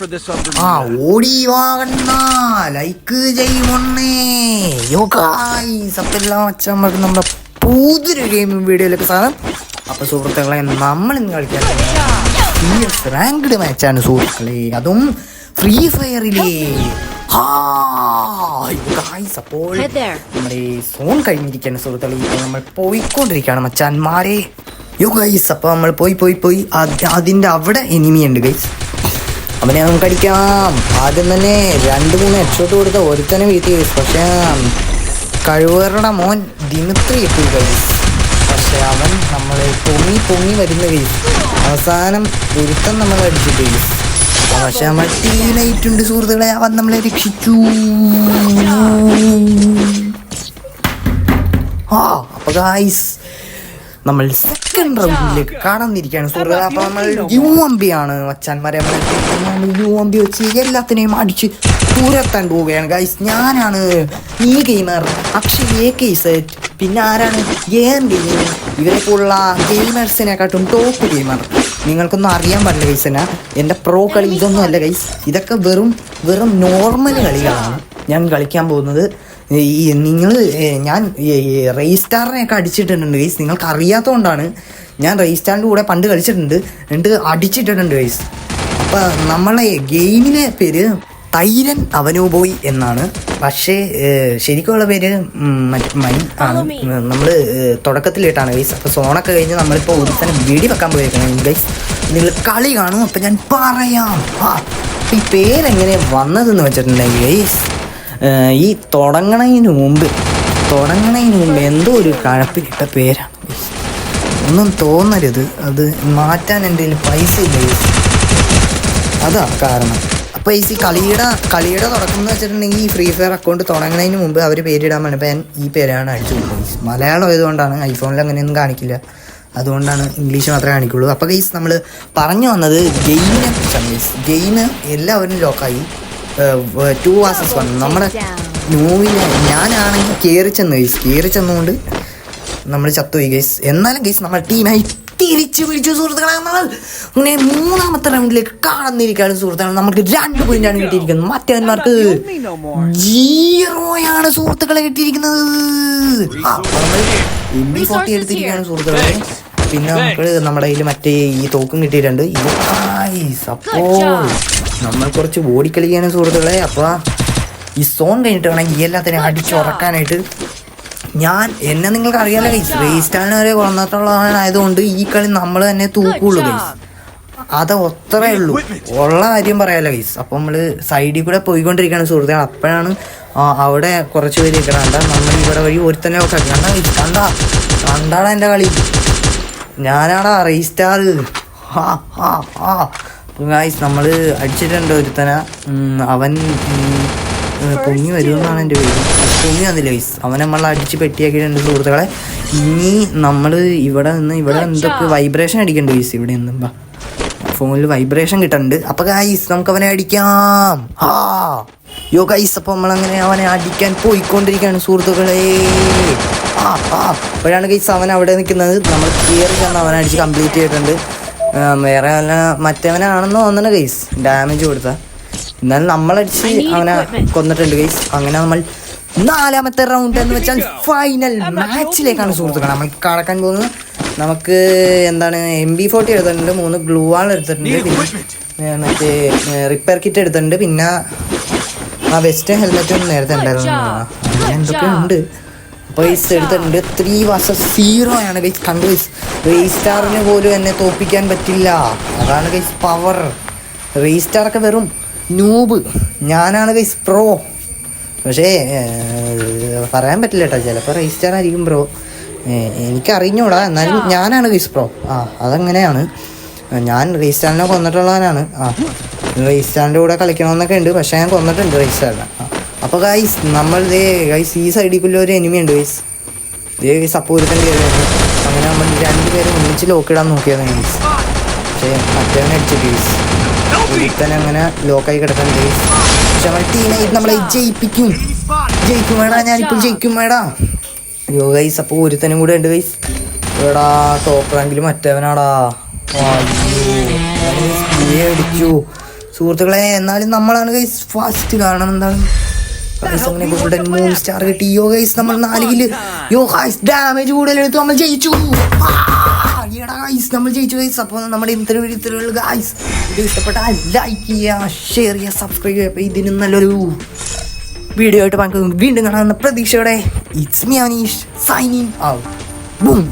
ഓടി വാങ്ങണ ലൈക്ക് ചെയ്യുമൊന്നേ യോ ഗായ്സ്. അപ്പം എല്ലാം വെച്ചാൽ നമ്മുടെ പുതിയൊരു ഗെയിമിംഗ് വീഡിയോയിലൊക്കെ സാധനം. അപ്പോൾ സുഹൃത്തുക്കളെ, നമ്മൾ ഇന്ന് കളിക്കാൻ റാങ്ക്ഡ് മാച്ചാണ് സുഹൃത്തുക്കളെ, അതും ഫ്രീ ഫയറിലേ. അപ്പോൾ നമ്മുടെ സോൺ കഴിഞ്ഞിരിക്കുകയാണ് സുഹൃത്തുക്കളെ. ഇപ്പോൾ നമ്മൾ പോയിക്കൊണ്ടിരിക്കുകയാണ് മച്ചാന്മാരെ. യോ ഗൈസ്, അപ്പോൾ നമ്മൾ പോയി അതിൻ്റെ അവിടെ എനിമിയുണ്ട് ഗൈസ്. അവനെ നമുക്ക് അടിക്കാം. ആദ്യം തന്നെ 2-3 ഹെഡ്ഷോട്ട് കൊടുത്ത ഒരുത്തനെ വീട്ടിൽ ഗൈസ്. പക്ഷേ കഴിവേറുടെ മോൻ ദിമിത്രി എത്തി ഗൈസ്. പക്ഷെ അവൻ നമ്മളെ പൊങ്ങി വരുന്ന ഗൈസ്. അവസാനം ഒരുത്തൻ നമ്മളെ അടിച്ചിട്ട് ഗൈസ്. പക്ഷെ നമ്മൾ ടീമായിട്ടുണ്ട് സുഹൃത്തുക്കളെ. അവൻ നമ്മളെ രക്ഷിച്ചു. അപ്പോൾ ഗൈസ്, നമ്മൾ സെക്കൻഡ് റൗണ്ടിലേക്ക് കടന്നിരിക്കുകയാണ് സുഹൃത്തുക്കളെ. അപ്പോൾ നമ്മൾ UMP ആണ് മച്ചാന്മാരെ. നമ്മൾ UMP വെച്ച് എല്ലാത്തിനെയും അടിച്ച് ദൂരെത്താൻ പോവുകയാണ് ഗൈസ്. ഞാനാണ് ഈ ഗെയിമർ, അക്ഷയ് AK7, പിന്നെ ആരാണ് ഗെയിം ഗെയിമർ. ഇവരെപ്പോലുള്ള ഗെയിമേഴ്സിനെക്കാട്ടും ടോപ്പ് ഗെയിമർ. നിങ്ങൾക്കൊന്നും അറിയാൻ പാടില്ല ഗൈസ്. എന്നാ എൻ്റെ പ്രോ കളി ഇതൊന്നും അല്ല ഗൈസ്. ഇതൊക്കെ വെറും നോർമൽ കളികളാണ് ഞാൻ കളിക്കാൻ പോകുന്നത്. ഞാൻ റെയ്സ്റ്റാറിനെയൊക്കെ അടിച്ചിട്ടുണ്ട് ഗൈസ്. നിങ്ങൾക്ക് അറിയാത്തതുകൊണ്ടാണ്. ഞാൻ റെയ്സ്റ്റാറിൻ്റെ കൂടെ പണ്ട് കളിച്ചിട്ടുണ്ട്, എന്നിട്ട് അടിച്ചിട്ടുണ്ട് ഗൈസ്. അപ്പോൾ നമ്മളെ ഗെയിമിലെ പേര് തൈരൻ അവനോബോയ് എന്നാണ്. പക്ഷേ ശരിക്കുള്ള പേര് മൈൻ ആണ്. നമ്മൾ തുടക്കത്തിലിട്ടാണ് ഗൈസ്. അപ്പോൾ സോണൊക്കെ കഴിഞ്ഞ് നമ്മളിപ്പോൾ ഒരു തന്നെ വെടി വെക്കാൻ പോയിരിക്കണം ഗൈസ്. നിങ്ങൾ കളി കാണും. അപ്പം ഞാൻ പറയാം. ഈ പേരെങ്ങനെ വന്നതെന്ന് വെച്ചിട്ടുണ്ടെങ്കിൽ ഗൈസ്, ഈ തുടങ്ങണതിന് മുമ്പ് എന്തോ ഒരു കഴപ്പിലിട്ട പേരാണ്. ഒന്നും തോന്നരുത്, അത് മാറ്റാൻ എൻ്റെ കയ്യിൽ പൈസ ഇല്ല. അതാ കാരണം. അപ്പോൾ ഈ കളിയുടെ തുടക്കം എന്ന് വെച്ചിട്ടുണ്ടെങ്കിൽ ഈ ഫ്രീ ഫയർ അക്കൗണ്ട് തുടങ്ങുന്നതിന് മുമ്പ് അവർ പേരിടാൻ വേണ്ടി ഞാൻ ഈ പേരാണ് അടിച്ചു കൊടുക്കുന്നത്. മലയാളം ആയതുകൊണ്ടാണ്, ഐഫോണിൽ അങ്ങനെയൊന്നും കാണിക്കില്ല, അതുകൊണ്ടാണ് ഇംഗ്ലീഷ് മാത്രമേ കാണിക്കുള്ളൂ. അപ്പോൾ ഗൈസ്, നമ്മൾ പറഞ്ഞു വന്നത് ഗെയിമിനെ കുറിച്ചാണ് ഗൈസ്. ഗെയിം എല്ലാവരും ലോക്കായി 2 vs 1. നമ്മുടെ മൂവിലെ ഞാനാണെങ്കിൽ കയറി ചെന്നുകൊണ്ട് നമ്മൾ ചത്തുപോയി ഗൈസ്. എന്നാലും ഗൈസ്, നമ്മൾ ടീമായി തിരിച്ചു പിടിച്ചു സുഹൃത്തുക്കളെ. നമ്മൾ അങ്ങനെ 3ാമത്തെ റൗണ്ടിലേക്ക് കടന്നിരിക്കുകയാണ് സുഹൃത്തുക്കളെ. നമുക്ക് 2 പോയിന്റാണ് കിട്ടിയിരിക്കുന്നത്. മറ്റേന്മാർക്ക് 0 സുഹൃത്തുക്കളെ കിട്ടിയിരിക്കുന്നത്. MP40 എടുത്തിരിക്കുകയാണ് സുഹൃത്തുക്കളെ. പിന്നെ നമുക്ക് നമ്മുടെ കയ്യിൽ മറ്റേ ഈ തോക്കും കിട്ടിയിട്ടുണ്ട്. അപ്പോൾ നമ്മൾ കുറച്ച് ഓടിക്കളിക്കാണ് സുഹൃത്തുക്കളെ. അപ്പോൾ ഈ സോൺ കഴിഞ്ഞിട്ട് വേണം ഈ എല്ലാത്തിനെയും അടിച്ചുറക്കാനായിട്ട്. എന്നെ നിങ്ങൾക്ക് അറിയാലോ ഗൈസ്, റേസ്റ്റാലിന് വരെ കൊന്നിട്ടുള്ളതായതുകൊണ്ട് ഈ കളി നമ്മൾ തന്നെ തൂക്കുള്ളൂ ഗൈസ്. അത് അത്രേ ഉള്ളൂ, ഉള്ള കാര്യം പറയാലോ ഗൈസ്. അപ്പോൾ നമ്മൾ സൈഡിൽ കൂടെ പോയിക്കൊണ്ടിരിക്കുകയാണ് സുഹൃത്തുക്കൾ. അപ്പോഴാണ് അവിടെ കുറച്ച് പേര് കണ്ട നമ്മൾ ഇവിടെ വഴി ഒരുത്തന്നെ ഒക്കെ കണ്ടാടാ എൻ്റെ കളി. ഞാനാടാ റേസ്റ്റാർ. ഗൈസ്, നമ്മൾ അടിച്ചിട്ടുണ്ട് ഒരുത്തന. അവൻ പൊങ്ങി വരുമെന്നാണ് എൻ്റെ പേര്. പൊങ്ങി വന്നില്ല ഗൈസ്. അവൻ നമ്മളെ അടിച്ച് പെട്ടിയാക്കിയിട്ടുണ്ട് സുഹൃത്തുക്കളെ. ഇനി നമ്മൾ ഇവിടെ എന്തൊക്കെ വൈബ്രേഷൻ അടിക്കണ്ട് ഗൈസ്. ഇവിടെ നിന്ന് ഫോണിൽ വൈബ്രേഷൻ കിട്ടുന്നുണ്ട്. അപ്പോൾ ഗൈസ്, നമുക്ക് അവനെ അടിക്കാം. യോ ഗൈസ്, അപ്പോൾ നമ്മളങ്ങനെ അവനെ അടിക്കാൻ പോയിക്കൊണ്ടിരിക്കുകയാണ് സുഹൃത്തുക്കളെ. അപ്പോഴാണ് ഗൈസ് അവൻ അവിടെ നിൽക്കുന്നത്. നമ്മൾ കയറി ചെന്ന് അവനെ അടിച്ച് കംപ്ലീറ്റ് ചെയ്തിട്ടുണ്ട്. വേറെ വല്ല മറ്റവനാണെന്ന് തോന്നണ ഗൈസ്, ഡാമേജ് കൊടുത്ത. എന്നാലും നമ്മളടിച്ച് അവനെ കൊന്നിട്ടുണ്ട് ഗൈസ്. അങ്ങനെ നമ്മൾ 4ാമത്തെ റൗണ്ട് എന്ന് വെച്ചാൽ ഫൈനൽ മാച്ചിലേക്കാണ് സുഹൃത്തുക്കളെ നമ്മൾ കടക്കാൻ പോകുന്നത്. നമുക്ക് എന്താണ് MP40 എടുത്തിട്ടുണ്ട്, 3 ഗ്ലൂ വാൾ എടുത്തിട്ടുണ്ട്, പിന്നെ മറ്റേ റിപ്പയർ കിറ്റ് എടുത്തിട്ടുണ്ട്, പിന്നെ വെസ്റ്റ് ഹെൽമെറ്റും നേരത്തെ ഉണ്ടായിരുന്നു. അങ്ങനെ എന്തൊക്കെ ഉണ്ട്. അപ്പോൾ ഗൈസ് എടുത്തിട്ടുണ്ട്. 3 vs 0 ഗൈസ്. കണ്ടു ഗൈസ്, റേസ്റ്റാറിന് പോലും എന്നെ തോൽപ്പിക്കാൻ പറ്റില്ല. അതാണ് ഗൈസ് പവർ. റേസ്റ്റാറൊക്കെ വെറും നൂബ്, ഞാനാണ് ഗൈസ് പ്രോ. പക്ഷേ പറയാൻ പറ്റില്ല കേട്ടോ, ചിലപ്പോൾ റേസ്റ്റാർ ആയിരിക്കും പ്രോ, എനിക്കറിഞ്ഞൂടാ. എന്നാലും ഞാനാണ് ഗൈസ് പ്രോ. അതങ്ങനെയാണ്. ഞാൻ റേസ്റ്റാറിനെ കൊന്നിട്ടുള്ളവനാണ്. റേസ്റ്റാറിൻ്റെ കൂടെ കളിക്കണമെന്നൊക്കെ ഉണ്ട്, പക്ഷേ ഞാൻ കൊന്നിട്ടുണ്ട് റേസ്റ്റാറിനെ. അപ്പോൾ ഗൈസ്, നമ്മൾ ഗൈസ് ഈ സൈഡിൽ ഒരു എനിമി ഉണ്ട് ഗൈസ്. ഗൈസ് അപ്പോൾ ഒരുത്തൻ്റെ കയറിയാണ്. അങ്ങനെ നമ്മൾ 2 പേരെ ഒന്നിച്ച് ലോക്കിടാൻ നോക്കിയതാണ് ഗൈസ്. പക്ഷേ മറ്റവനെ അടിച്ചിട്ട് ഗൈസ്. ഒരുത്തനെ അങ്ങനെ ലോക്കായി കിടക്കുന്നുണ്ട് ഗൈസ്. പക്ഷെ നമ്മൾ ടീമായിട്ട് നമ്മളെ ജയിക്കും വേടാ. ഞാനിപ്പോൾ ജയിക്കും വേടാ. യോ ഗൈസ്, അപ്പോൾ ഒരുത്തനും കൂടെ ഉണ്ട് ഗൈസ്. എടാ ടോപ്പ് റാങ്കിൽ മറ്റവനാടാ. അടിച്ചു സുഹൃത്തുക്കളെ. എന്നാലും നമ്മളാണ് ഗൈസ് ഫാസ്റ്റ്. കാരണം എന്താണ് ഗൈസ് അങ്ങനെ ഗോൾഡൻ 3 സ്റ്റാർ കിട്ടി. യോ ഗൈസ് നമ്മൾ 4 കില്ല്. യോ ഗൈസ് ഡാമേജ് കൂടുതലെടുത്ത് നമ്മൾ ജയിച്ചു. ഗൈസ് നമ്മൾ ജയിച്ചു ഗൈസ്. അപ്പോൾ നമ്മുടെ ഇത്തരം ഗൈസ് ഇത് ഇഷ്ടപ്പെട്ടാൽ ലൈക്ക് ചെയ്യുക, ഷെയർ ചെയ്യുക, സബ്സ്ക്രൈബ് ചെയ്യുക. അപ്പോൾ ഇതിനും നല്ലൊരു വീഡിയോ ആയിട്ട് നമുക്ക് വീണ്ടും കാണാമെന്ന പ്രതീക്ഷയോടെ it's me Aneesh signing out. Boom.